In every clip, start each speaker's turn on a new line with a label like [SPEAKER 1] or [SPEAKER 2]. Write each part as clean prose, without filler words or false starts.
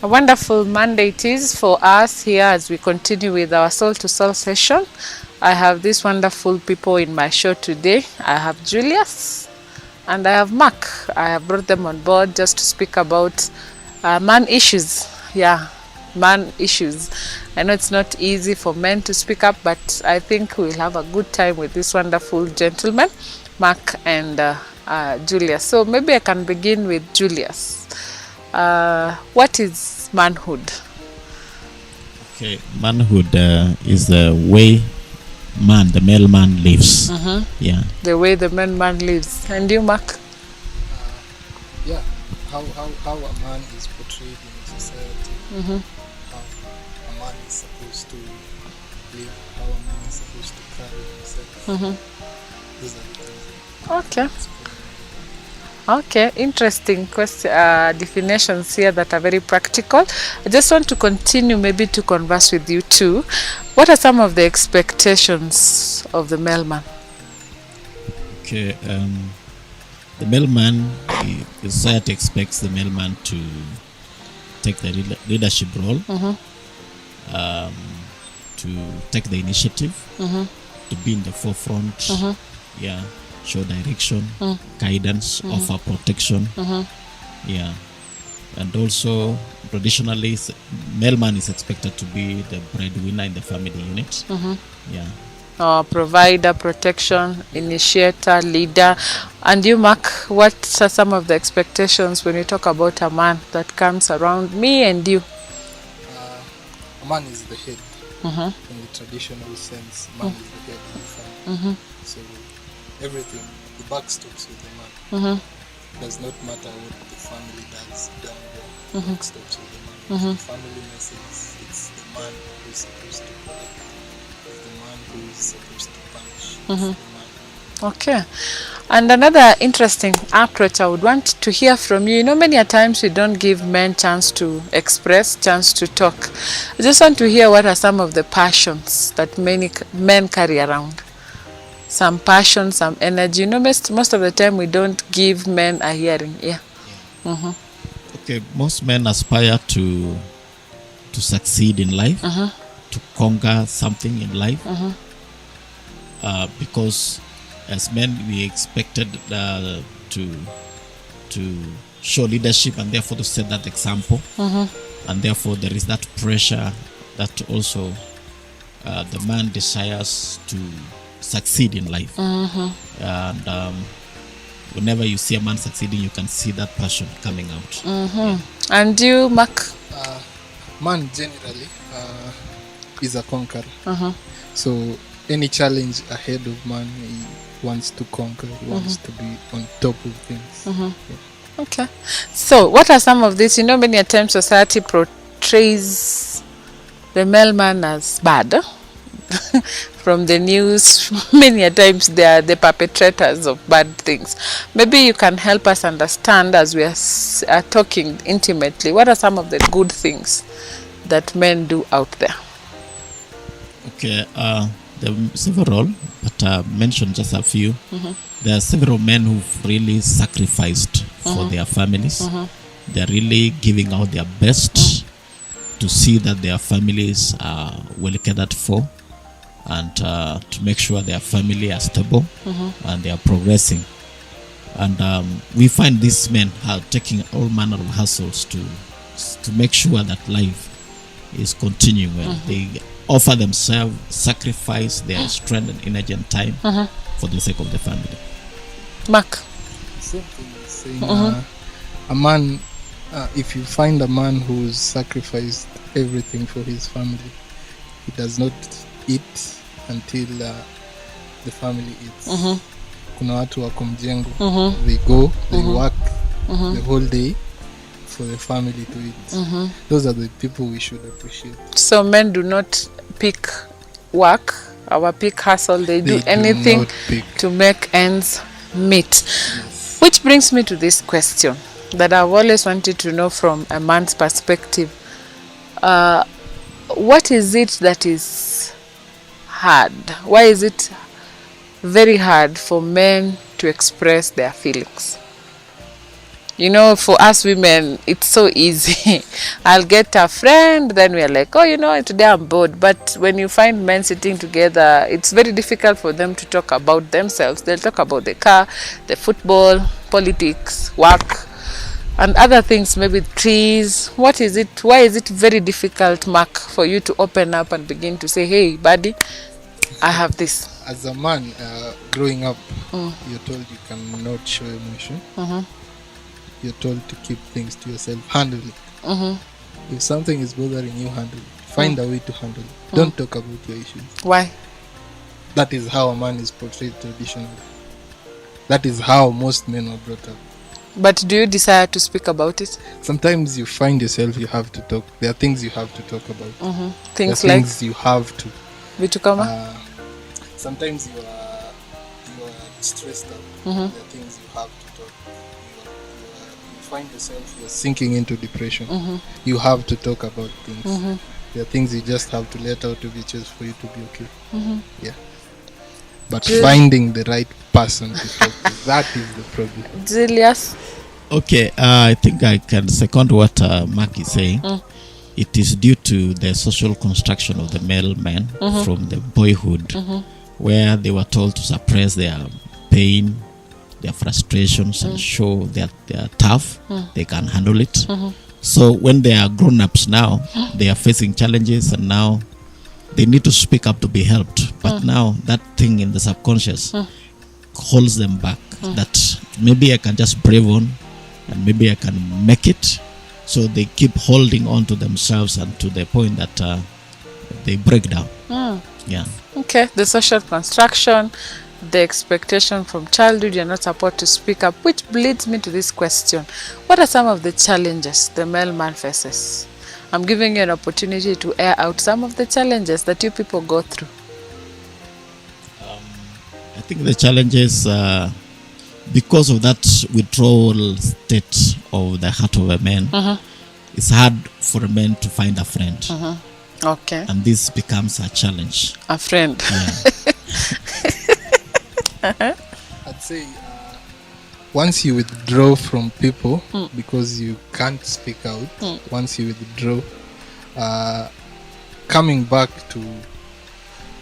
[SPEAKER 1] A wonderful Monday it is for us here as we continue with our Soul to Soul session. I have these wonderful people in my show today. I have Julius and I have Mark. I have brought them on board just to speak about man issues. Yeah, man issues. I know it's not easy for men to speak up, but I think we'll have a good time with this wonderful gentleman, Mark and Julius. So maybe I can begin with Julius. What is manhood?
[SPEAKER 2] Okay, manhood is the way the male man lives. Yeah.
[SPEAKER 1] The way the man lives. And you, Mark?
[SPEAKER 3] Yeah, how a man is portrayed in society, how a man is supposed to live, how a man is supposed to carry himself. Those are the things.
[SPEAKER 1] Okay, interesting definitions here that are very practical. I just want to continue maybe to converse with you too. What are some of the expectations of the mailman?
[SPEAKER 2] Okay, the mailman, society expects the mailman to take the leadership role, to take the initiative, to be in the forefront, yeah, show direction, guidance, offer protection, yeah, and also traditionally mailman is expected to be the breadwinner in the family unit, yeah.
[SPEAKER 1] Provider, protection, initiator, leader. And you, Mark, what are some of the expectations when you talk about a man that comes around me and you?
[SPEAKER 3] A man is the head. In the traditional sense, man is the head of the family. So everything, the buck stops with the man. Does not matter what the family does down there. The buck stops with the man. The family message, it's the man who's supposed to protect. It's the man who's supposed to punish. It's the man.
[SPEAKER 1] Okay. And another interesting approach I would want to hear from you. You know, many a times we don't give men chance to express, chance to talk. I just want to hear what are some of the passions that many men carry around. Some passion, some energy. You know, most of the time we don't give men a hearing. Yeah.
[SPEAKER 2] Okay, most men aspire to succeed in life, to conquer something in life, because as men we expected to show leadership and therefore to set that example, and therefore there is that pressure that also the man desires to succeed in life, and whenever you see a man succeeding, you can see that passion coming out. Yeah.
[SPEAKER 1] And you, Mark?
[SPEAKER 3] Man generally is a conqueror. So any challenge ahead of man, he wants to conquer, he wants to be on top of things. Yeah.
[SPEAKER 1] Okay. So what are some of these? You know, many a times society portrays the mailman as bad. From the news, many a times they are the perpetrators of bad things. Maybe you can help us understand as we are talking intimately, what are some of the good things that men do out there?
[SPEAKER 2] Okay, there are several, but I mentioned just a few. There are several men who've really sacrificed for their families. They're really giving out their best to see that their families are well catered for, and to make sure their family are stable and they are progressing. And we find these men are taking all manner of hassles to make sure that life is continuing well. They offer themselves, sacrifice their strength and energy and time for the sake of the family.
[SPEAKER 1] Mark?
[SPEAKER 3] Same thing is saying, a man, if you find a man who's sacrificed everything for his family, he does not eat until the family eats. Kuna watu wako mjengo, they go, they work the whole day for the family to eat. Those are the people we should appreciate.
[SPEAKER 1] So men do not pick work or pick hustle, they do anything to make ends meet.
[SPEAKER 3] Yes.
[SPEAKER 1] Which brings me to this question that I've always wanted to know from a man's perspective. What is it that is hard? Why is it very hard for men to express their feelings? You know, for us women, it's so easy. I'll get a friend, then we're like, oh, you know, today I'm bored. But when you find men sitting together, it's very difficult for them to talk about themselves. They'll talk about the car, the football, politics, work, and other things, maybe trees. What is it? Why is it very difficult, Mark, for you to open up and begin to say, hey, buddy, I have this?
[SPEAKER 3] As a man, growing up, you're told you cannot show emotion. You're told to keep things to yourself, handle it. If something is bothering you, handle it. Find a way to handle it. Don't talk about your issues.
[SPEAKER 1] Why?
[SPEAKER 3] That is how a man is portrayed traditionally. That is how most men were brought up.
[SPEAKER 1] But do you desire to speak about it?
[SPEAKER 3] Sometimes you find yourself, you have to talk. There are things you have to talk about.
[SPEAKER 1] Things
[SPEAKER 3] there are
[SPEAKER 1] like
[SPEAKER 3] things you have to.
[SPEAKER 1] Vitukama?
[SPEAKER 3] Sometimes you are stressed out. There are things you have to talk. You find yourself, you're sinking into depression. You have to talk about things. There are things you just have to let out of your chest for you to be okay. Yeah. But finding the right person to talk to, that is the problem.
[SPEAKER 1] Julius?
[SPEAKER 2] Okay, I think I can second what Mark is saying. It is due to the social construction of the mailman from the boyhood, where they were told to suppress their pain, their frustrations, and show that they are tough, they can handle it. So when they are grown-ups now, they are facing challenges, and now they need to speak up to be helped. But now that thing in the subconscious holds them back, that maybe I can just brave on and maybe I can make it. So they keep holding on to themselves, and to the point that they break down. Yeah.
[SPEAKER 1] Okay, the social construction, the expectation from childhood, you're not supposed to speak up, which leads me to this question. What are some of the challenges the mailman faces? I'm giving you an opportunity to air out some of the challenges that you people go through.
[SPEAKER 2] I think the challenges, because of that withdrawal state of the heart of a man, it's hard for a man to find a friend.
[SPEAKER 1] Okay.
[SPEAKER 2] And this becomes a challenge.
[SPEAKER 1] A friend.
[SPEAKER 2] Yeah.
[SPEAKER 3] I'd say once you withdraw from people because you can't speak out, once you withdraw, coming back to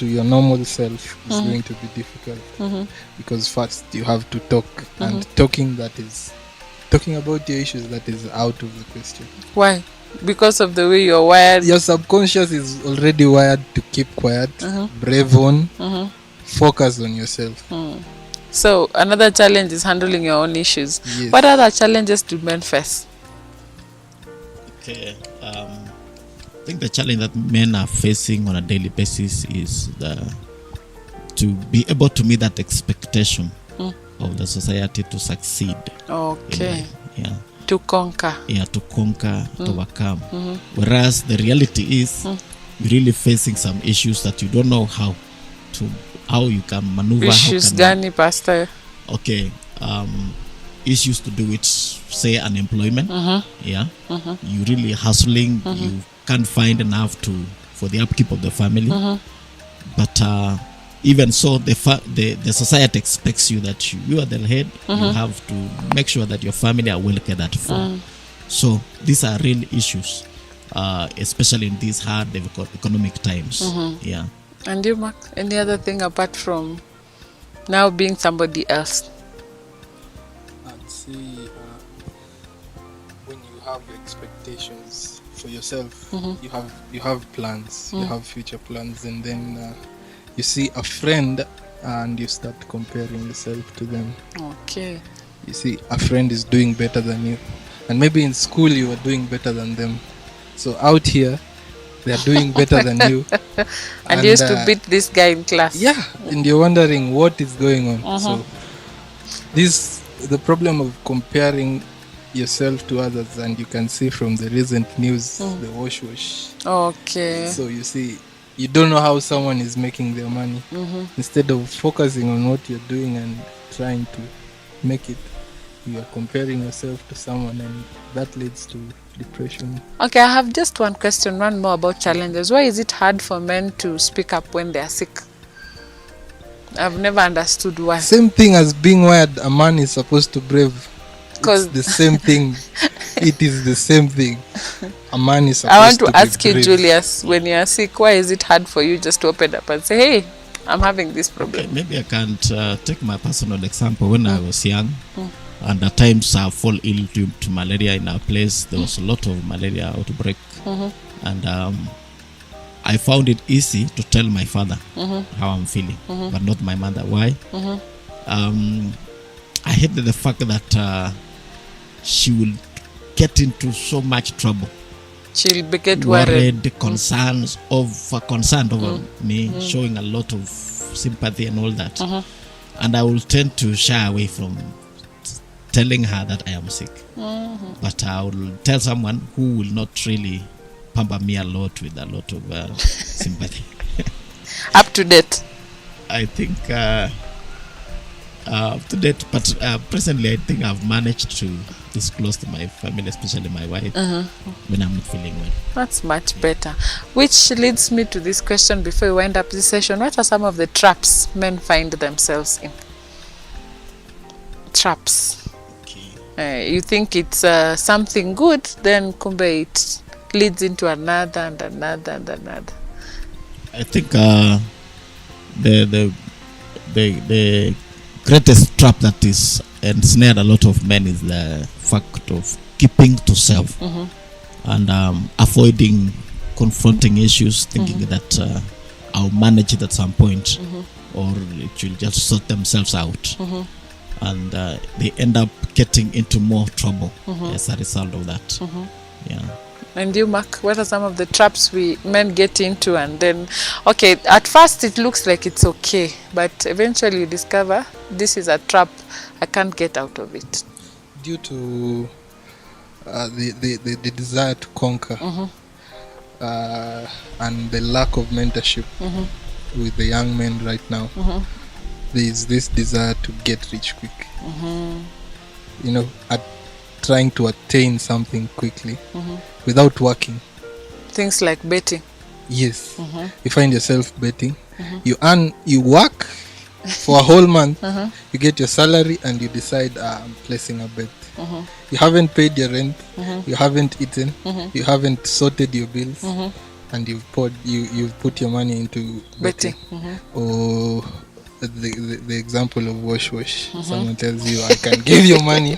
[SPEAKER 3] your normal self is going to be difficult, because first you have to talk, and talking about your issues, that is out of the question.
[SPEAKER 1] Why? Because of the way you're wired?
[SPEAKER 3] Your subconscious is already wired to keep quiet, brave on, focus on yourself.
[SPEAKER 1] So another challenge is handling your own issues.
[SPEAKER 3] Yes.
[SPEAKER 1] What other challenges do men face?
[SPEAKER 2] Okay. I think the challenge that men are facing on a daily basis is to be able to meet that expectation of the society to succeed.
[SPEAKER 1] Okay.
[SPEAKER 2] Yeah.
[SPEAKER 1] To conquer.
[SPEAKER 2] Yeah, to conquer, to overcome. Whereas the reality is, you're really facing some issues that you don't know how you can maneuver.
[SPEAKER 1] Issues gani, Pastor?
[SPEAKER 2] Okay. Issues to do with, say, unemployment. Yeah. You really hustling. You can't find enough for the upkeep of the family. But even so, the society expects you that you are the head. You have to make sure that your family are well catered for. So these are real issues, especially in these hard economic times. Yeah.
[SPEAKER 1] And you, Mark, any other thing apart from now being somebody else?
[SPEAKER 3] I'd say when you have expectations for yourself, you have plans, you have future plans, and then you see a friend and you start comparing yourself to them.
[SPEAKER 1] Okay.
[SPEAKER 3] You see a friend is doing better than you, and maybe in school you were doing better than them. So out here they are doing better than you.
[SPEAKER 1] And you used to beat this guy in class.
[SPEAKER 3] Yeah, and you're wondering what is going on. So the problem of comparing yourself to others, and you can see from the recent news, the wash.
[SPEAKER 1] Okay.
[SPEAKER 3] So you see, you don't know how someone is making their money. Instead of focusing on what you're doing and trying to make it, you are comparing yourself to someone, and that leads to depression.
[SPEAKER 1] Okay, I have just one question, one more about challenges. Why is it hard for men to speak up when they are sick? I've never understood why.
[SPEAKER 3] Same thing as being wired, a man is supposed to brave.
[SPEAKER 1] 'Cause-
[SPEAKER 3] the same thing. It is the same thing. A man is supposed
[SPEAKER 1] I want to
[SPEAKER 3] be
[SPEAKER 1] ask you,
[SPEAKER 3] brave.
[SPEAKER 1] Julius, when you are sick, why is it hard for you just to open up and say, hey, I'm having this
[SPEAKER 2] Okay,
[SPEAKER 1] problem?
[SPEAKER 2] maybe I can't take my personal example. When I was young, and at times I fall ill to malaria in our place. There was a lot of malaria outbreak, and I found it easy to tell my father how I'm feeling, but not my mother. Why? I hated the fact that she will get into so much trouble.
[SPEAKER 1] She'll get worried.
[SPEAKER 2] Concerned over me, showing a lot of sympathy and all that. And I will tend to shy away from telling her that I am sick. But I will tell someone who will not really pamper me a lot with a lot of sympathy.
[SPEAKER 1] Up to date.
[SPEAKER 2] I think up to date, but presently I think I've managed to disclose to my family, especially my wife, when I'm not feeling well.
[SPEAKER 1] That's much better. Which leads me to this question before we wind up this session. What are some of the traps men find themselves in? Traps.
[SPEAKER 2] Okay.
[SPEAKER 1] You think it's something good, then kumbe it leads into another and another and another.
[SPEAKER 2] I think the greatest trap that is ensnared a lot of men is the fact of keeping to self and avoiding confronting issues, thinking that I'll manage it at some point or it will just sort themselves out. And they end up getting into more trouble as a result of that. Yeah.
[SPEAKER 1] And you, Mark, what are some of the traps we men get into? And then, okay, at first it looks like it's okay, but eventually you discover this is a trap, I can't get out of it.
[SPEAKER 3] Due to the desire to conquer and the lack of mentorship with the young men right now, there is this desire to get rich quick. You know, trying to attain something quickly without working.
[SPEAKER 1] Things like betting.
[SPEAKER 3] Yes. You find yourself betting. You work for a whole month. You get your salary and you decide, I'm placing a bet. You haven't paid your rent. You haven't eaten. You haven't sorted your bills. And you've put your money into betting. Or the example of wash. Someone tells you, I can give you money,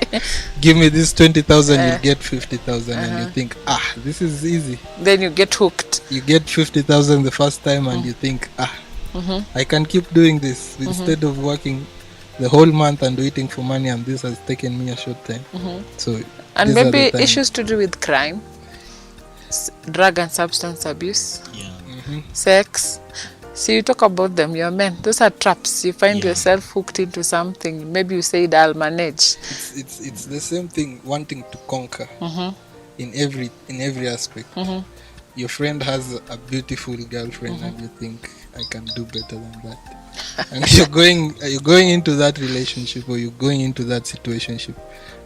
[SPEAKER 3] give me this 20,000, you'll get 50,000, and you think, this is easy.
[SPEAKER 1] Then you get hooked.
[SPEAKER 3] You get 50,000 the first time and you think, I can keep doing this instead of working the whole month and waiting for money, and this has taken me a short time. So,
[SPEAKER 1] and maybe issues to do with crime, drug and substance abuse, sex. So you talk about them, you're men. Those are traps. You find yourself hooked into something. Maybe you said, I'll manage.
[SPEAKER 3] It's the same thing, wanting to conquer in every aspect. Your friend has a beautiful girlfriend and you think, I can do better than that. And you're going into that relationship or you're going into that situationship,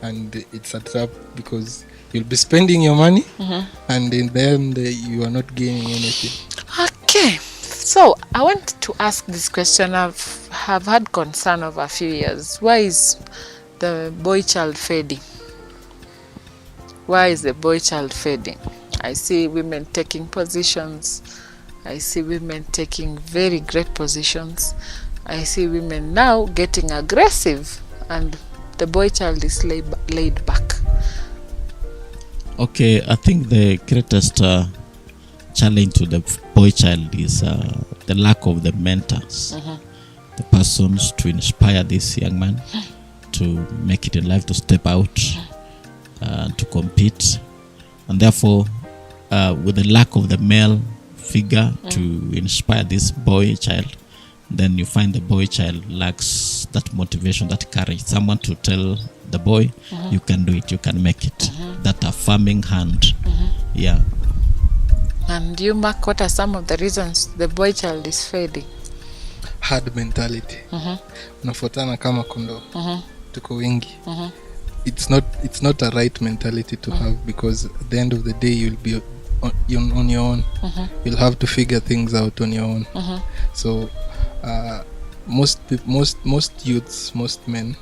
[SPEAKER 3] and it's a trap because you'll be spending your money and in the end you are not gaining anything.
[SPEAKER 1] Okay. So I want to ask this question. Have had concern over a few years. Why is the boy child fading? Why is the boy child fading? I see women taking positions. I see women taking very great positions. I see women now getting aggressive, and the boy child is laid back.
[SPEAKER 2] Okay, I think the greatest challenge to the boy child is the lack of the mentors, the persons to inspire this young man to make it in life, to step out, to compete, and therefore with the lack of the male figure to inspire this boy child, then you find the boy child lacks that motivation, that courage, someone to tell the boy, you can do it, you can make it, that affirming hand. Yeah.
[SPEAKER 1] And you, Mark, what are some of the reasons the boy child is fading?
[SPEAKER 3] Hard mentality. Unafuatana kama kondoo. Tuko wengi. It's not a right mentality to have, because at the end of the day you'll be on your own. You'll have to figure things out on your own. So most youths, most men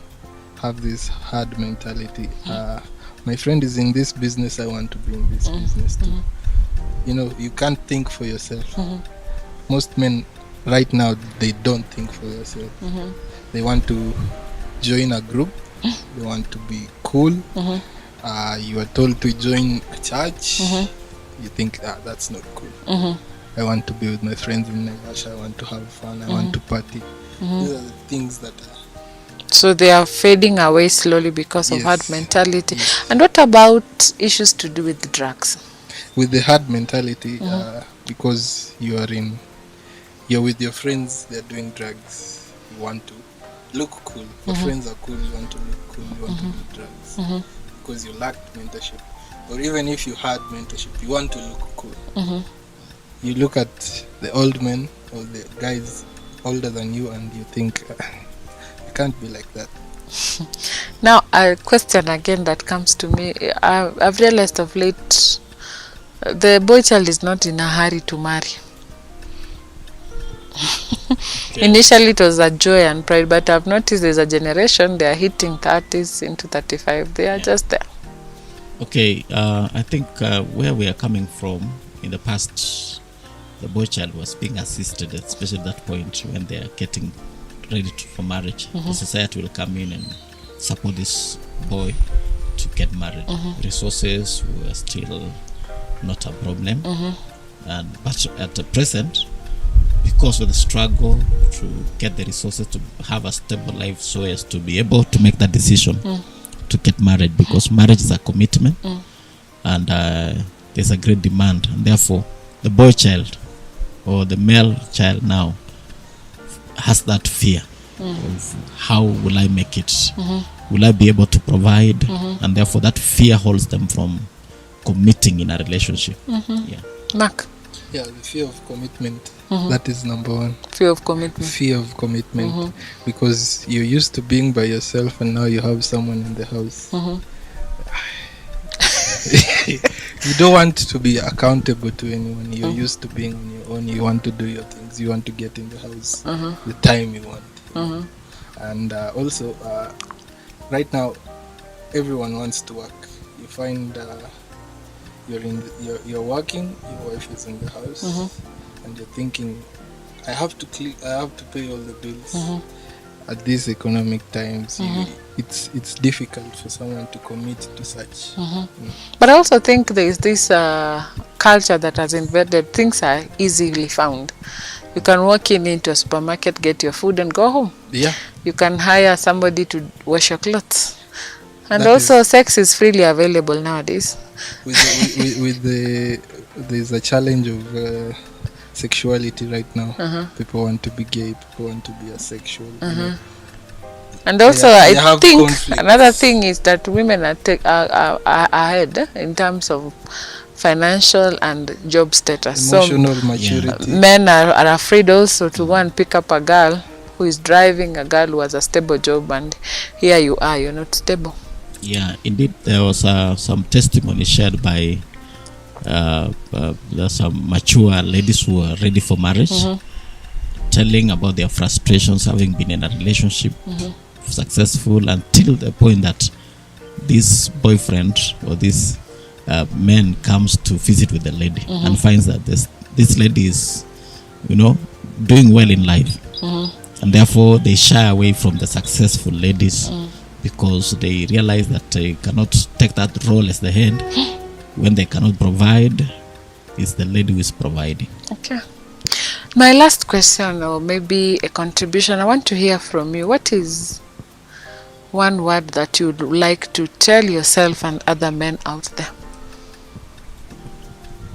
[SPEAKER 3] have this hard mentality. My friend is in this business, I want to be in this business too. You can't think for yourself. Most men right now, they don't think for yourself. They want to join a group. They want to be cool. You are told to join a church. You think that's not cool. I want to be with my friends in Naivasha. I want to have fun. I want to party. These are the things that
[SPEAKER 1] So they are fading away slowly because of
[SPEAKER 3] Yes.
[SPEAKER 1] hard mentality.
[SPEAKER 3] Yes.
[SPEAKER 1] And what about issues to do with drugs?
[SPEAKER 3] with the hard mentality, because you're with your friends, they're doing drugs, you want to look cool. Your friends are cool, you want to look cool, you want to do drugs because you lacked mentorship. Or even if you had mentorship, you want to look cool. You look at the old men or the guys older than you and you think, you can't be like that.
[SPEAKER 1] Now, a question again that comes to me. I've realized of late, the boy child is not in a hurry to marry. Initially, it was a joy and pride, but I've noticed there's a generation, they are hitting 30s into 35. They are just there.
[SPEAKER 2] Okay, I think where we are coming from, in the past, the boy child was being assisted, especially at that point when they are getting ready for marriage. The society will come in and support this boy to get married. Resources were still not a problem, but at the present, because of the struggle to get the resources to have a stable life, so as to be able to make that decision to get married, because marriage is a commitment, and there's a great demand, and therefore the boy child or the male child now has that fear of how will I make it, will I be able to provide, and therefore that fear holds them from committing in a relationship.
[SPEAKER 1] Mark,
[SPEAKER 3] Yeah, the fear of commitment, that is number one.
[SPEAKER 1] fear of commitment.
[SPEAKER 3] Fear of commitment, because you're used to being by yourself and now you have someone in the house. You don't want to be accountable to anyone. You're used to being on your own. You want to do your things. You want to get in the house the time you want. And also, right now, everyone wants to work. You find you're working. Your wife is in the house, and you're thinking, I have to pay all the bills. At these economic times, it's difficult for someone to commit to such.
[SPEAKER 1] But I also think there is this culture that has invaded. Things are easily found. You can walk into a supermarket, get your food and go home.
[SPEAKER 3] Yeah.
[SPEAKER 1] You can hire somebody to wash your clothes. And
[SPEAKER 3] That
[SPEAKER 1] also sex is freely available nowadays.
[SPEAKER 3] There's a challenge of sexuality right now. People want to be gay, people want to be asexual.
[SPEAKER 1] And also
[SPEAKER 3] They
[SPEAKER 1] I
[SPEAKER 3] have
[SPEAKER 1] think
[SPEAKER 3] conflicts.
[SPEAKER 1] another thing is that women are ahead in terms of financial and job status.
[SPEAKER 3] Emotional maturity.
[SPEAKER 1] Men are afraid also to go and pick up a girl who is driving, a girl who has a stable job, and here you are, you're not stable.
[SPEAKER 2] Yeah, indeed, there was some testimony shared by some mature ladies who are ready for marriage, telling about their frustrations having been in a relationship, successful, until the point that this boyfriend or this man comes to visit with the lady and finds that this lady is, doing well in life, and therefore they shy away from the successful ladies because they realize that they cannot take that role as the head when they cannot provide. It's the lady who is providing.
[SPEAKER 1] Okay. My last question, or maybe a contribution, I want to hear from you. What is one word that you'd like to tell yourself and other men out there?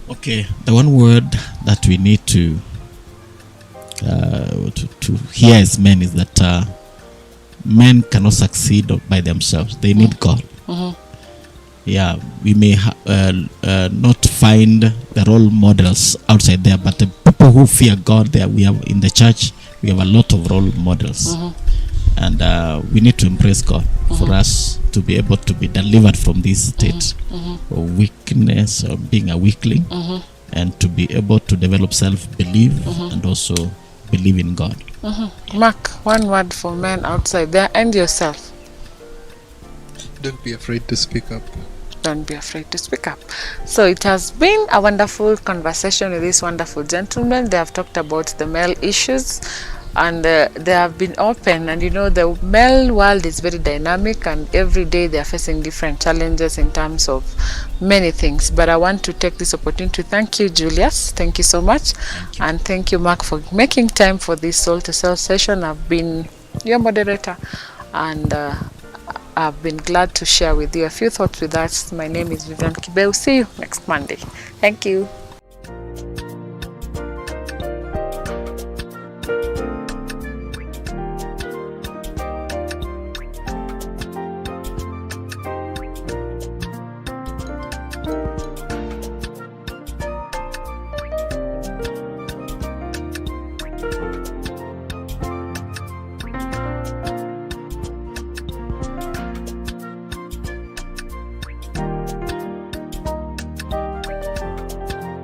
[SPEAKER 2] Okay, the one word that we need to hear as men is that men cannot succeed by themselves. They need God. Yeah, we may not find the role models outside there, but the people who fear God, there we have in the church, we have a lot of role models, and we need to embrace God for us to be able to be delivered from this state of weakness or being a weakling, and to be able to develop self-belief and also believe in God.
[SPEAKER 1] Mark, one word for men outside there and yourself.
[SPEAKER 3] Don't be afraid to speak up.
[SPEAKER 1] Don't be afraid to speak up. So it has been a wonderful conversation with these wonderful gentlemen. They have talked about the male issues, and they have been open. And you know, the male world is very dynamic, and every day they are facing different challenges in terms of many things. But I want to take this opportunity to thank you, Julius. Thank you so much. And thank you, Mark, for making time for this Soul to Soul session. I've been your moderator, and I've been glad to share with you a few thoughts with us. My name is Vivian Kibeu. See you next Monday. Thank you.